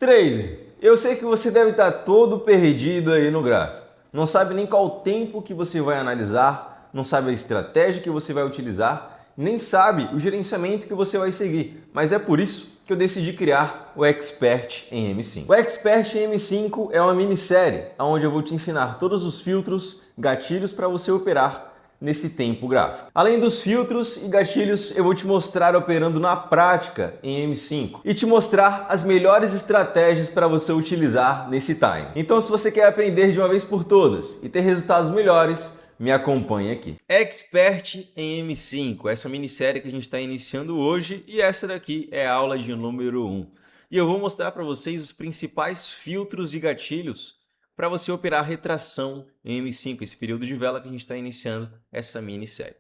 Trader, eu sei que você deve estar todo perdido aí no gráfico. Não sabe nem qual tempo que você vai analisar, não sabe a estratégia que você vai utilizar, nem sabe o gerenciamento que você vai seguir. Mas é por isso que eu decidi criar o Expert em M5. O Expert em M5 é uma minissérie onde eu vou te ensinar todos os filtros, gatilhos para você operar nesse tempo gráfico. Além dos filtros e gatilhos, eu vou te mostrar operando na prática em M5 e te mostrar as melhores estratégias para você utilizar nesse time. Então, se você quer aprender de uma vez por todas e ter resultados melhores, me acompanhe aqui. Expert em M5, essa minissérie que a gente está iniciando hoje, e essa daqui é a aula de número 1. E eu vou mostrar para vocês os principais filtros e gatilhos para você operar retração em M5, esse período de vela que a gente está iniciando essa minissérie.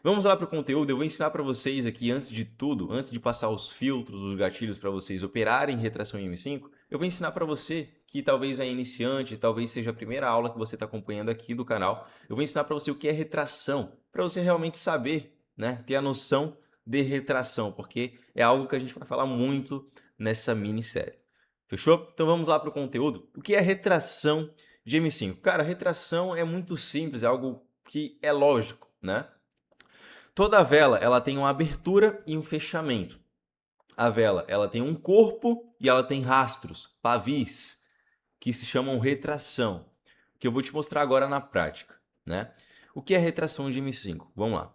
Vamos lá para o conteúdo. Eu vou ensinar para vocês aqui, antes de tudo, antes de passar os filtros, os gatilhos para vocês operarem retração em M5, eu vou ensinar para você que talvez é iniciante, talvez seja a primeira aula que você está acompanhando aqui do canal. Eu vou ensinar para você o que é retração, para você realmente saber, né, ter a noção de retração, porque é algo que a gente vai falar muito nessa minissérie. Fechou? Então vamos lá para o conteúdo. O que é retração de M5? Cara, retração é muito simples, é algo que é lógico, né? Toda vela ela tem uma abertura e um fechamento. A vela ela tem um corpo e ela tem rastros, pavis, que se chamam retração, que eu vou te mostrar agora na prática, né? O que é retração de M5? Vamos lá.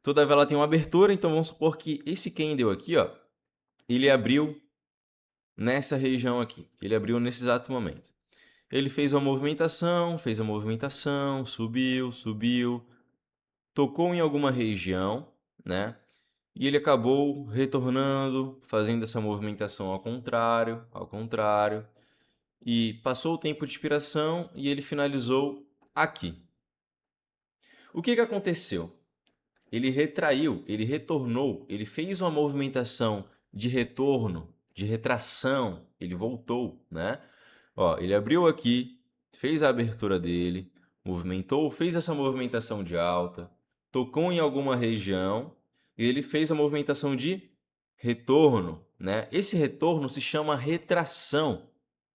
Toda vela tem uma abertura, então vamos supor que esse candle aqui, ó, ele abriu nessa região aqui. Ele abriu nesse exato momento. Ele fez a movimentação, subiu, subiu, tocou em alguma região, né? E ele acabou retornando, fazendo essa movimentação ao contrário, e passou o tempo de expiração e ele finalizou aqui. O que aconteceu? Ele retraiu, ele retornou, ele fez uma movimentação de retorno, de retração, ele voltou, né? Ó, ele abriu aqui, fez a abertura dele, movimentou, fez essa movimentação de alta, tocou em alguma região e ele fez a movimentação de retorno, né? Esse retorno se chama retração,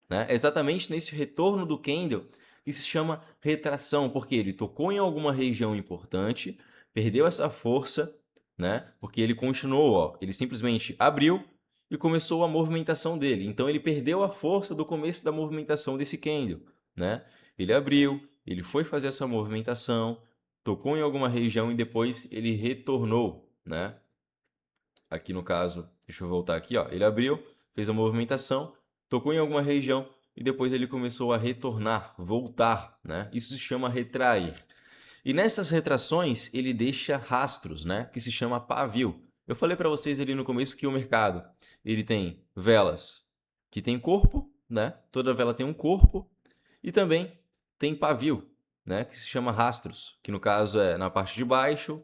né? É exatamente nesse retorno do candle que se chama retração, porque ele tocou em alguma região importante, perdeu essa força, né? Porque ele continuou, ó, ele simplesmente abriu e começou a movimentação dele. Então ele perdeu a força do começo da movimentação desse candle, né? Ele abriu, ele foi fazer essa movimentação, tocou em alguma região e depois ele retornou, né? Aqui no caso, deixa eu voltar aqui, ó. Ele abriu, fez a movimentação, tocou em alguma região e depois ele começou a retornar, voltar, né? Isso se chama retrair. E nessas retrações ele deixa rastros, né? Que se chama pavio. Eu falei para vocês ali no começo que o mercado ele tem velas que tem corpo, né? Toda vela tem um corpo e também tem pavio, né? Que se chama rastros, que no caso é na parte de baixo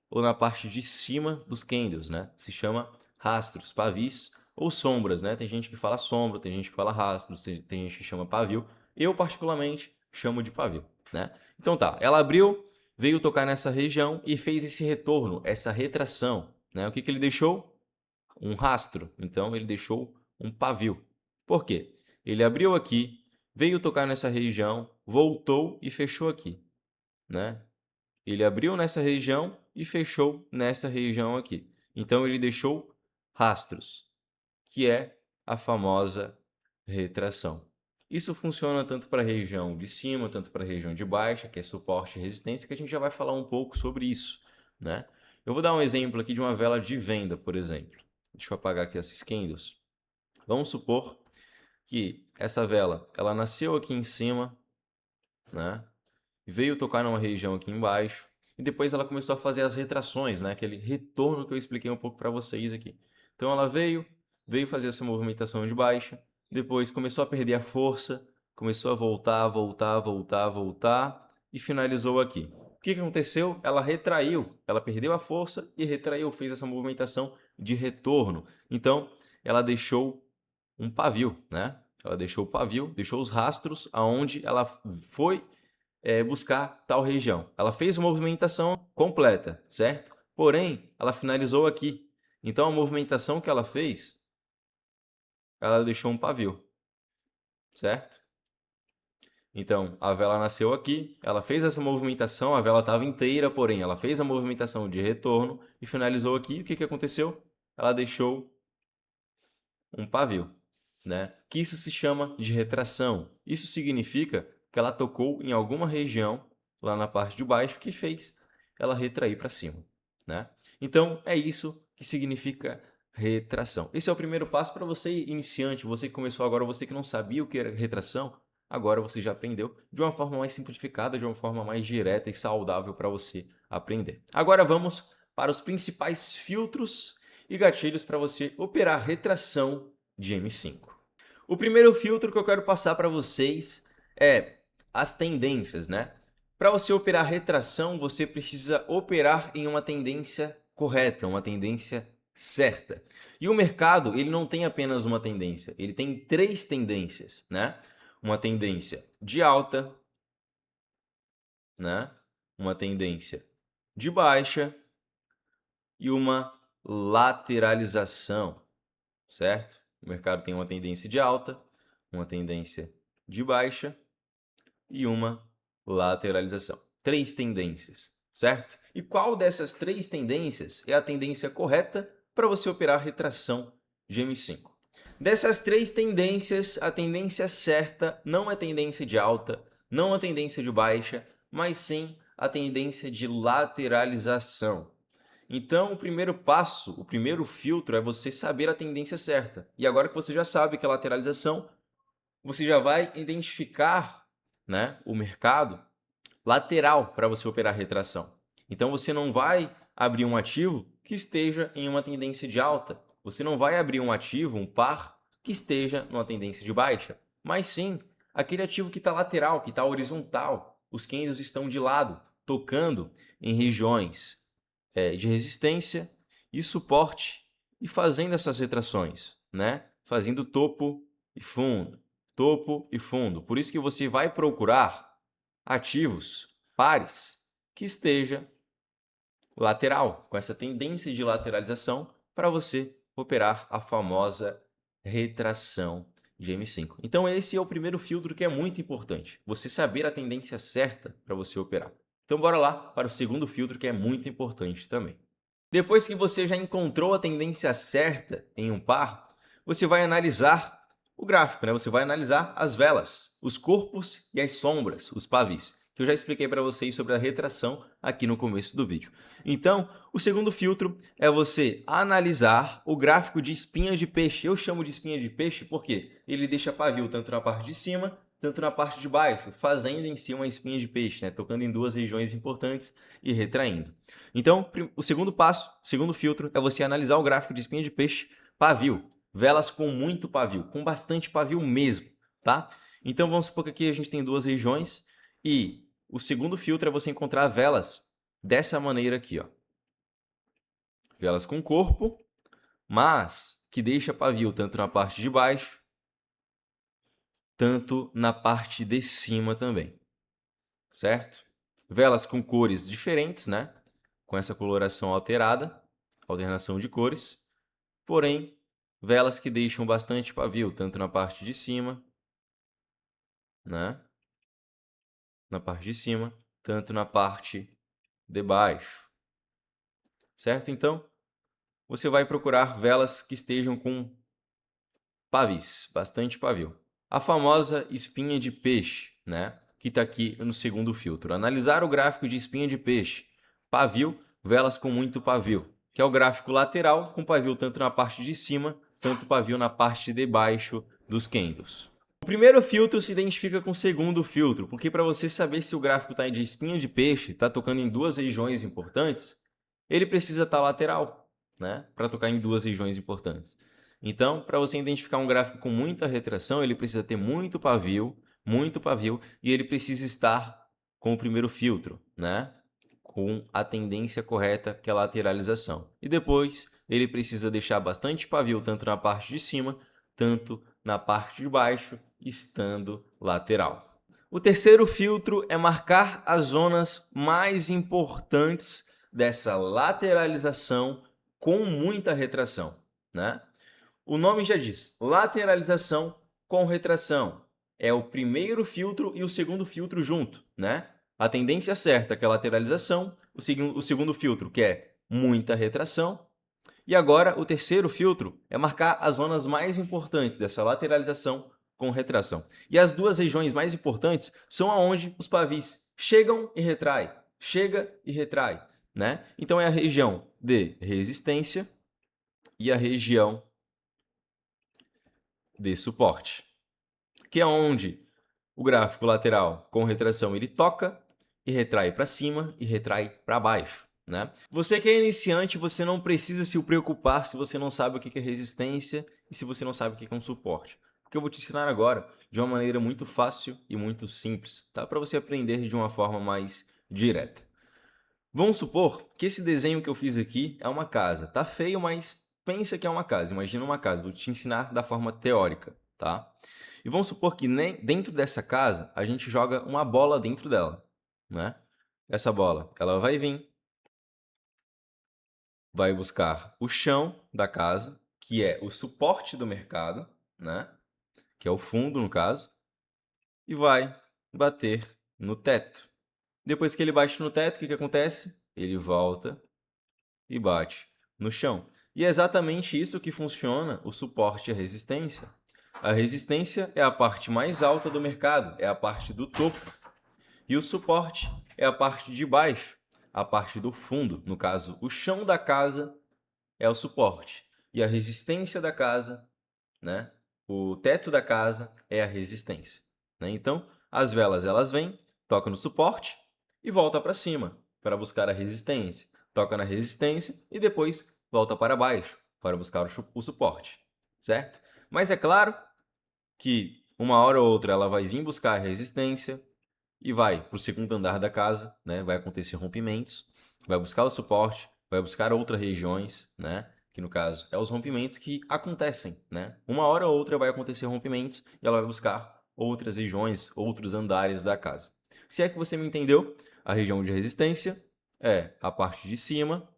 ou na parte de cima dos candles, né? Se chama rastros, pavis ou sombras, né? Tem gente que fala sombra, tem gente que fala rastros, tem gente que chama pavio. Eu, particularmente, chamo de pavio, né? Então tá, ela abriu, veio tocar nessa região e fez esse retorno, essa retração, né? O que ele deixou? Um rastro. Então, ele deixou um pavio. Por quê? Ele abriu aqui, veio tocar nessa região, voltou e fechou aqui, né? Ele abriu nessa região e fechou nessa região aqui. Então, ele deixou rastros, que é a famosa retração. Isso funciona tanto para a região de cima, tanto para a região de baixa, que é suporte e resistência, que a gente já vai falar um pouco sobre isso, né? Eu vou dar um exemplo aqui de uma vela de venda, por exemplo. Deixa eu apagar aqui esses candles. Vamos supor que essa vela, ela nasceu aqui em cima, né? Veio tocar numa região aqui embaixo e depois ela começou a fazer as retrações, né? Aquele retorno que eu expliquei um pouco para vocês aqui. Então ela veio fazer essa movimentação de baixa, depois começou a perder a força, começou a voltar e finalizou aqui. O que aconteceu? Ela retraiu, ela perdeu a força e retraiu, fez essa movimentação de retorno. Então ela deixou um pavio, né? Ela deixou o pavio, deixou os rastros aonde ela foi buscar tal região. Ela fez a movimentação completa, certo? Porém, ela finalizou aqui. Então, a movimentação que ela fez ela deixou um pavio, certo? Então, a vela nasceu aqui, ela fez essa movimentação, a vela estava inteira, porém, ela fez a movimentação de retorno e finalizou aqui. O que aconteceu? Ela deixou um pavio, né? Que isso se chama de retração. Isso significa que ela tocou em alguma região lá na parte de baixo que fez ela retrair para cima, né? Então, é isso que significa retração. Esse é o primeiro passo para você iniciante, você que começou agora, você que não sabia o que era retração, agora você já aprendeu de uma forma mais simplificada, de uma forma mais direta e saudável para você aprender. Agora vamos para os principais filtros e gatilhos para você operar retração de M5. O primeiro filtro que eu quero passar para vocês é as tendências, né? Para você operar retração, você precisa operar em uma tendência correta, uma tendência certa. E o mercado, ele não tem apenas uma tendência, ele tem 3 tendências, né? Uma tendência de alta, né? Uma tendência de baixa e uma lateralização, certo? O mercado tem uma tendência de alta, uma tendência de baixa e uma lateralização. 3 tendências, certo? E qual dessas 3 tendências é a tendência correta para você operar retração de M5? Dessas 3 tendências, a tendência certa não é tendência de alta, não é tendência de baixa, mas sim a tendência de lateralização. Então, o primeiro passo, o primeiro filtro é você saber a tendência certa. E agora que você já sabe que é lateralização, você já vai identificar, né, o mercado lateral para você operar retração. Então, você não vai abrir um ativo que esteja em uma tendência de alta. Você não vai abrir um ativo, um par, que esteja numa tendência de baixa. Mas sim, aquele ativo que está lateral, que está horizontal. Os candles estão de lado, tocando em regiões de resistência e suporte e fazendo essas retrações, né? Fazendo topo e fundo, topo e fundo. Por isso que você vai procurar ativos, pares, que esteja lateral, com essa tendência de lateralização para você operar a famosa retração de M5. Então esse é o primeiro filtro que é muito importante, você saber a tendência certa para você operar. Então bora lá para o segundo filtro que é muito importante também. Depois que você já encontrou a tendência certa em um par, você vai analisar o gráfico, né? Você vai analisar as velas, os corpos e as sombras, os pavis, que eu já expliquei para vocês sobre a retração aqui no começo do vídeo. Então, o segundo filtro é você analisar o gráfico de espinha de peixe. Eu chamo de espinha de peixe porque ele deixa pavio tanto na parte de cima tanto na parte de baixo, fazendo em si uma espinha de peixe, né? Tocando em 2 regiões importantes e retraindo. Então, o segundo passo, o segundo filtro, é você analisar o gráfico de espinha de peixe pavio. Velas com muito pavio, com bastante pavio mesmo, tá? Então, vamos supor que aqui a gente tem 2 regiões e o segundo filtro é você encontrar velas dessa maneira aqui, ó. Velas com corpo, mas que deixa pavio tanto na parte de baixo tanto na parte de cima também, certo? Velas com cores diferentes, né? Com essa coloração alterada, alternação de cores, porém, velas que deixam bastante pavio, tanto na parte de cima, né? Na parte de cima, tanto na parte de baixo, certo? Então, você vai procurar velas que estejam com pavis, bastante pavio. A famosa espinha de peixe, né? Que está aqui no segundo filtro. Analisar o gráfico de espinha de peixe. Pavio, velas com muito pavio. Que é o gráfico lateral, com pavio tanto na parte de cima, tanto pavio na parte de baixo dos candles. O primeiro filtro se identifica com o segundo filtro, porque para você saber se o gráfico está de espinha de peixe, está tocando em 2 regiões importantes, ele precisa estar lateral, né? Para tocar em 2 regiões importantes. Então, para você identificar um gráfico com muita retração, ele precisa ter muito pavio, e ele precisa estar com o primeiro filtro, né? Com a tendência correta, que é a lateralização. E depois, ele precisa deixar bastante pavio, tanto na parte de cima, tanto na parte de baixo, estando lateral. O terceiro filtro é marcar as zonas mais importantes dessa lateralização com muita retração, né? O nome já diz, lateralização com retração. É o primeiro filtro e o segundo filtro junto, né? A tendência certa, que é a lateralização, o segundo filtro, que é muita retração, e agora o terceiro filtro é marcar as zonas mais importantes dessa lateralização com retração. E as duas regiões mais importantes são aonde os pavis chegam e retraem, chega e retrai, né? Então é a região de resistência e a região de suporte, que é onde o gráfico lateral com retração ele toca e retrai para cima e retrai para baixo, né? Você que é iniciante, você não precisa se preocupar se você não sabe o que é resistência e se você não sabe o que é um suporte. Porque eu vou te ensinar agora de uma maneira muito fácil e muito simples, tá? Para você aprender de uma forma mais direta. Vamos supor que esse desenho que eu fiz aqui é uma casa. Tá feio, mas pensa que é uma casa. Imagina uma casa. Vou te ensinar da forma teórica, tá? E vamos supor que dentro dessa casa a gente joga uma bola dentro dela, né? Essa bola, ela vai vir, vai buscar o chão da casa, que é o suporte do mercado, né? Que é o fundo, no caso, e vai bater no teto. Depois que ele bate no teto, o que acontece? Ele volta e bate no chão. E é exatamente isso que funciona o suporte e a resistência. A resistência é a parte mais alta do mercado, é a parte do topo. E o suporte é a parte de baixo, a parte do fundo. No caso, o chão da casa é o suporte. E a resistência da casa, né? O teto da casa é a resistência, né? Então, as velas elas vêm, tocam no suporte e volta para cima para buscar a resistência. Toca na resistência e depois volta para baixo para buscar o suporte, certo? Mas é claro que uma hora ou outra ela vai vir buscar a resistência e vai para o segundo andar da casa, né? Vai acontecer rompimentos, vai buscar o suporte, vai buscar outras regiões, né? Que no caso é os rompimentos que acontecem, né? Uma hora ou outra vai acontecer rompimentos e ela vai buscar outras regiões, outros andares da casa. Se é que você me entendeu, a região de resistência é a parte de cima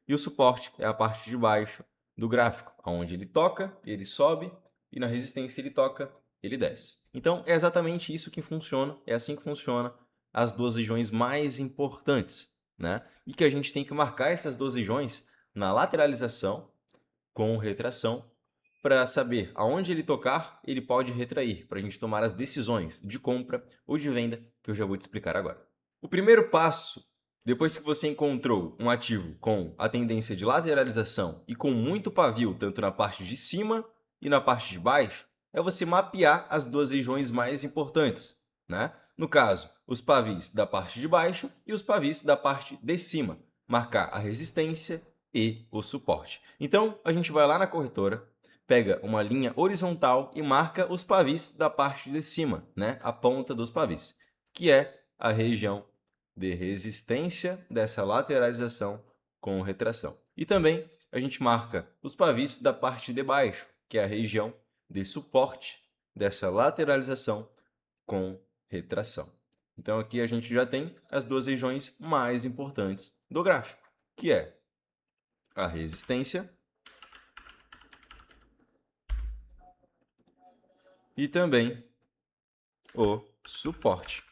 e o suporte é a parte de baixo do gráfico, onde ele toca, ele sobe e na resistência ele toca, ele desce. Então é exatamente isso que funciona, é assim que funciona as duas regiões mais importantes, né? E que a gente tem que marcar essas duas regiões na lateralização com retração para saber aonde ele tocar, ele pode retrair, para a gente tomar as decisões de compra ou de venda que eu já vou te explicar agora. O primeiro passo, depois que você encontrou um ativo com a tendência de lateralização e com muito pavio, tanto na parte de cima e na parte de baixo, é você mapear as duas regiões mais importantes, né? No caso, os pavis da parte de baixo e os pavis da parte de cima. Marcar a resistência e o suporte. Então, a gente vai lá na corretora, pega uma linha horizontal e marca os pavis da parte de cima, né? A ponta dos pavis, que é a região de resistência dessa lateralização com retração. E também a gente marca os pavis da parte de baixo, que é a região de suporte dessa lateralização com retração. Então aqui a gente já tem as duas regiões mais importantes do gráfico, que é a resistência e também o suporte.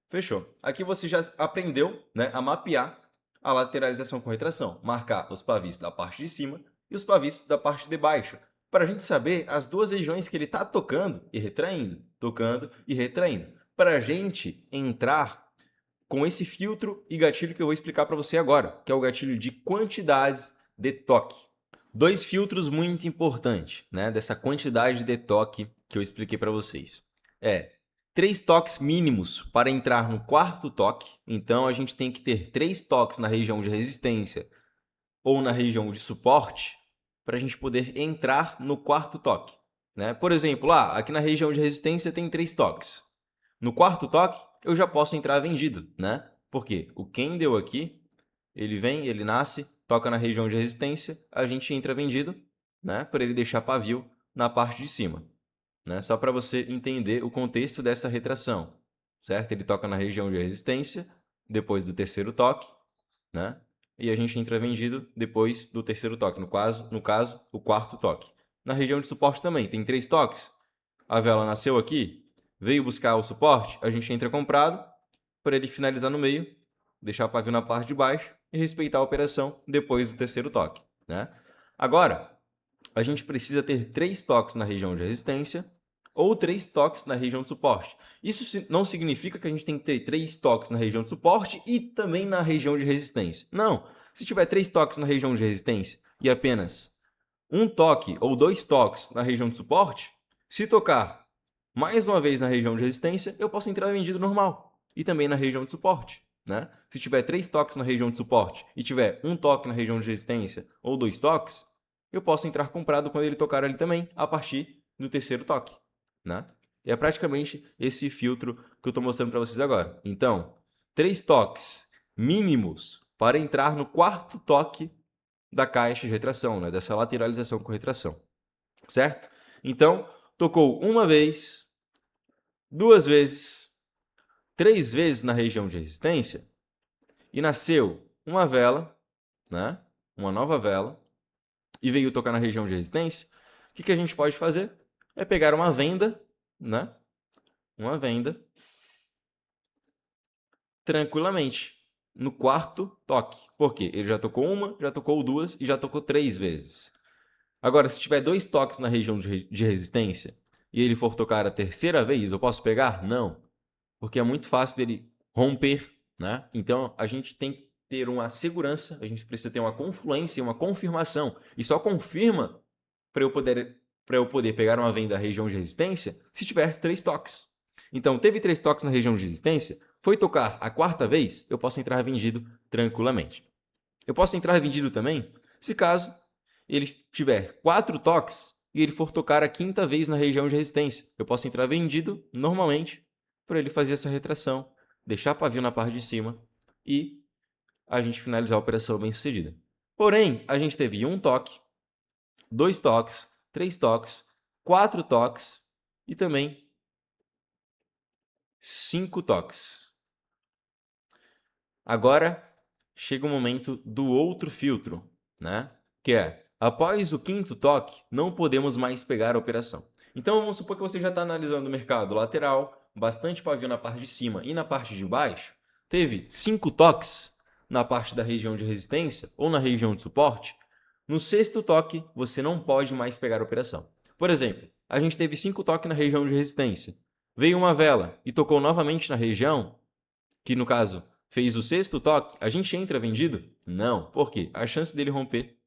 Fechou. Aqui você já aprendeu, né, a mapear a lateralização com retração, marcar os pavis da parte de cima e os pavis da parte de baixo, para a gente saber as duas regiões que ele está tocando e retraindo, para a gente entrar com esse filtro e gatilho que eu vou explicar para você agora, que é o gatilho de quantidades de toque. Dois filtros muito importantes, né, dessa quantidade de toque que eu expliquei para vocês. 3 toques mínimos para entrar no quarto toque. Então, a gente tem que ter 3 toques na região de resistência ou na região de suporte para a gente poder entrar no quarto toque, né? Por exemplo, aqui na região de resistência tem 3 toques. No quarto toque, eu já posso entrar vendido, né? Porque o candle aqui, ele vem, ele nasce, toca na região de resistência, a gente entra vendido, né? Para ele deixar pavio na parte de cima, né? Só para você entender o contexto dessa retração, certo? Ele toca na região de resistência, depois do terceiro toque, né? E a gente entra vendido depois do terceiro toque, no caso, o quarto toque. na região de suporte também. Tem 3 toques. A vela nasceu aqui, veio buscar o suporte, a gente entra comprado para ele finalizar no meio, deixar o pavio na parte de baixo e respeitar a operação depois do terceiro toque, né? Agora, a gente precisa ter 3 toques na região de resistência ou 3 toques na região de suporte. Isso não significa que a gente tem que ter 3 toques na região de suporte e também na região de resistência. Não. Se tiver 3 toques na região de resistência e apenas 1 toque ou 2 toques na região de suporte, se tocar mais uma vez na região de resistência, eu posso entrar vendido normal e também na região de suporte, né? Se tiver 3 toques na região de suporte e tiver 1 toque na região de resistência ou 2 toques, eu posso entrar comprado quando ele tocar ali também, a partir do terceiro toque, né? E é praticamente esse filtro que eu estou mostrando para vocês agora. Então, 3 toques mínimos para entrar no 4º toque da caixa de retração, né? Dessa lateralização com retração, certo? Então, tocou uma vez, 2 vezes, 3 vezes na região de resistência e nasceu uma vela, né? Uma nova vela, e veio tocar na região de resistência, o que a gente pode fazer? É pegar uma venda, né? Uma venda, tranquilamente, no 4º toque. Por quê? Ele já tocou uma, já tocou 2 e já tocou 3 vezes. Agora, se tiver 2 toques na região de resistência e ele for tocar a terceira vez, eu posso pegar? Não, porque é muito fácil dele romper, né? Então, a gente tem que ter uma segurança, a gente precisa ter uma confluência, uma confirmação. E só confirma para eu poder pegar uma venda da região de resistência se tiver 3 toques. Então, teve 3 toques na região de resistência, foi tocar a 4ª vez, eu posso entrar vendido tranquilamente. Eu posso entrar vendido também se caso ele tiver 4 toques e ele for tocar a 5ª vez na região de resistência. Eu posso entrar vendido normalmente para ele fazer essa retração, deixar pavio na parte de cima e a gente finalizar a operação bem sucedida. Porém, a gente teve 1 toque, 2 toques, 3 toques, 4 toques e também 5 toques. Agora chega o momento do outro filtro, né? Que é, após o 5º toque, não podemos mais pegar a operação. Então vamos supor que você já está analisando o mercado lateral, bastante pavio na parte de cima e na parte de baixo, teve 5 toques na parte da região de resistência ou na região de suporte. No 6º toque, você não pode mais pegar a operação. Por exemplo, a gente teve 5 toques na região de resistência. Veio uma vela e tocou novamente na região, que no caso fez o 6º toque, a gente entra vendido? Não. Por quê? A chance dele romper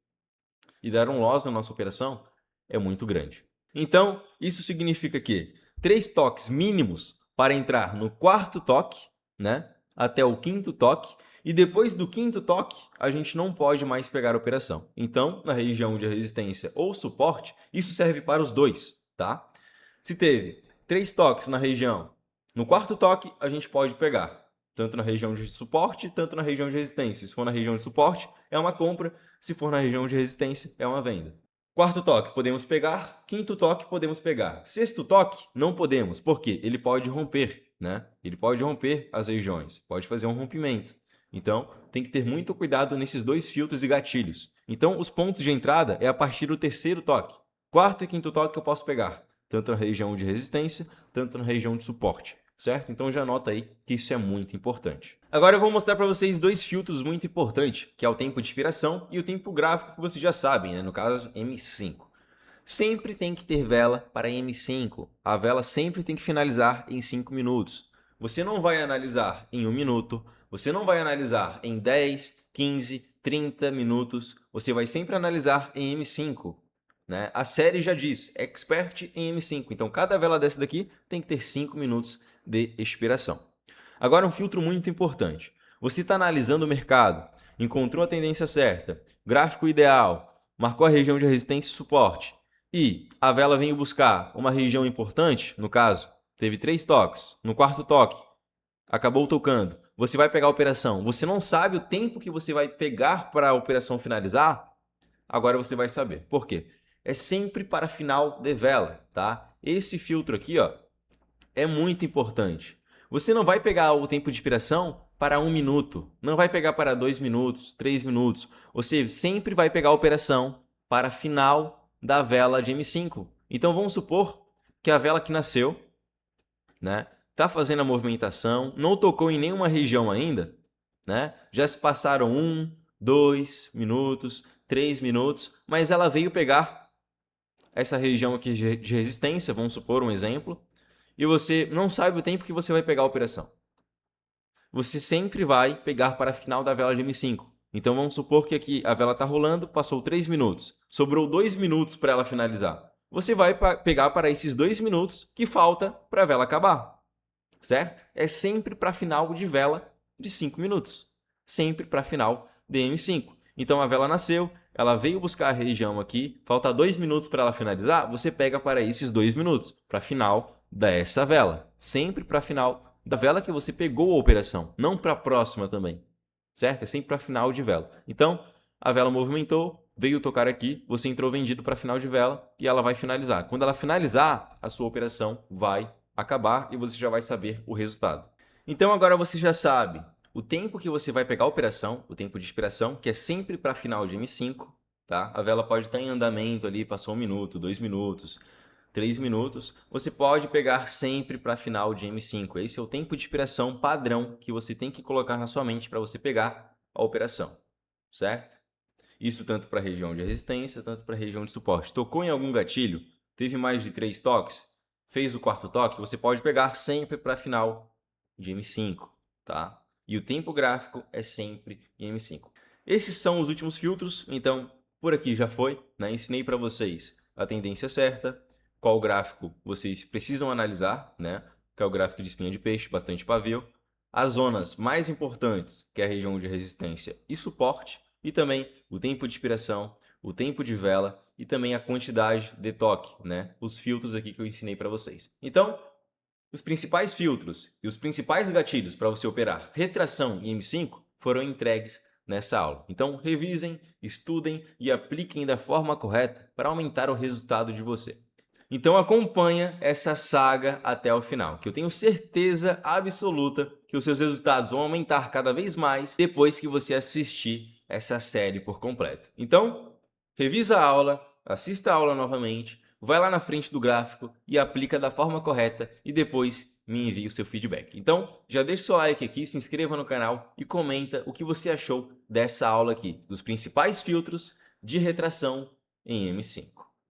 e dar um loss na nossa operação é muito grande. Então, isso significa que 3 toques mínimos para entrar no 4º toque, né? Até o 5º toque. E depois do 5º toque, a gente não pode mais pegar a operação. Então, na região de resistência ou suporte, isso serve para os dois, tá? Se teve 3 toques na região, no 4º toque, a gente pode pegar. Tanto na região de suporte, tanto na região de resistência. Se for na região de suporte, é uma compra. Se for na região de resistência, é uma venda. 4º toque, podemos pegar. 5º toque, podemos pegar. 6º toque, não podemos. Por quê? Ele pode romper, né? Ele pode romper as regiões. Pode fazer um rompimento. Então, tem que ter muito cuidado nesses 2 filtros e gatilhos. Então, os pontos de entrada é a partir do 3º toque. 4º e 5º toque eu posso pegar. Tanto na região de resistência, tanto na região de suporte. Certo? Então já anota aí que isso é muito importante. Agora eu vou mostrar para vocês 2 filtros muito importantes, que é o tempo de expiração e o tempo gráfico, que vocês já sabem, né? No caso M5. Sempre tem que ter vela para M5. A vela sempre tem que finalizar em 5 minutos. Você não vai analisar em 1 minuto, você não vai analisar em 10, 15, 30 minutos, você vai sempre analisar em M5. Né? A série já diz, Expert em M5. Então cada vela dessa daqui tem que ter 5 minutos de expiração. Agora um filtro muito importante. Você está analisando o mercado, encontrou a tendência certa, gráfico ideal, marcou a região de resistência e suporte e a vela veio buscar uma região importante, no caso, teve 3 toques, no 4º toque, acabou tocando, você vai pegar a operação, você não sabe o tempo que você vai pegar para a operação finalizar, agora você vai saber. Por quê? É sempre para final de vela, tá? Esse filtro aqui, ó, é muito importante. Você não vai pegar o tempo de expiração para 1 minuto, não vai pegar para 2 minutos, 3 minutos. Você sempre vai pegar a operação para final da vela de M5. Então vamos supor que a vela que nasceu, né, tá fazendo a movimentação, não tocou em nenhuma região ainda, né? Já se passaram 1, 2 minutos, 3 minutos, mas ela veio pegar essa região aqui de resistência, vamos supor um exemplo, e você não sabe o tempo que você vai pegar a operação. Você sempre vai pegar para a final da vela de M5. Então vamos supor que aqui a vela está rolando, passou 3 minutos, sobrou 2 minutos para ela finalizar. Você vai pegar para esses 2 minutos que falta para a vela acabar, certo? É sempre para a final de vela de 5 minutos, sempre para a final de M5. Então a vela nasceu, ela veio buscar a região aqui, falta 2 minutos para ela finalizar, você pega para esses 2 minutos, para a final dessa vela, sempre para a final da vela que você pegou a operação, não para a próxima também, certo? É sempre para a final de vela. Então, a vela movimentou, veio tocar aqui, você entrou vendido para a final de vela e ela vai finalizar. Quando ela finalizar, a sua operação vai acabar e você já vai saber o resultado. Então, agora você já sabe o tempo que você vai pegar a operação, o tempo de expiração, que é sempre para a final de M5, tá? A vela pode estar em andamento ali, passou 1 minuto, 2 minutos, 3 minutos, você pode pegar sempre para a final de M5. Esse é o tempo de expiração padrão que você tem que colocar na sua mente para você pegar a operação, certo? Isso tanto para a região de resistência, tanto para a região de suporte. Tocou em algum gatilho, teve mais de 3 toques, fez o 4º toque, você pode pegar sempre para a final de M5, tá? E o tempo gráfico é sempre em M5. Esses são os últimos filtros, então por aqui já foi, né? Ensinei para vocês a tendência certa, qual gráfico vocês precisam analisar, né? Que é o gráfico de espinha de peixe, bastante pavio. As zonas mais importantes, que é a região de resistência e suporte, e também o tempo de expiração, o tempo de vela e também a quantidade de toque, né? Os filtros aqui que eu ensinei para vocês. Então, os principais filtros e os principais gatilhos para você operar retração em M5 foram entregues nessa aula. Então, revisem, estudem e apliquem da forma correta para aumentar o resultado de você. Então acompanha essa saga até o final, que eu tenho certeza absoluta que os seus resultados vão aumentar cada vez mais depois que você assistir essa série por completo. Então, revisa a aula, assista a aula novamente, vai lá na frente do gráfico e aplica da forma correta e depois me envie o seu feedback. Então, já deixa o seu like aqui, se inscreva no canal e comenta o que você achou dessa aula aqui, dos principais filtros de retração em M5.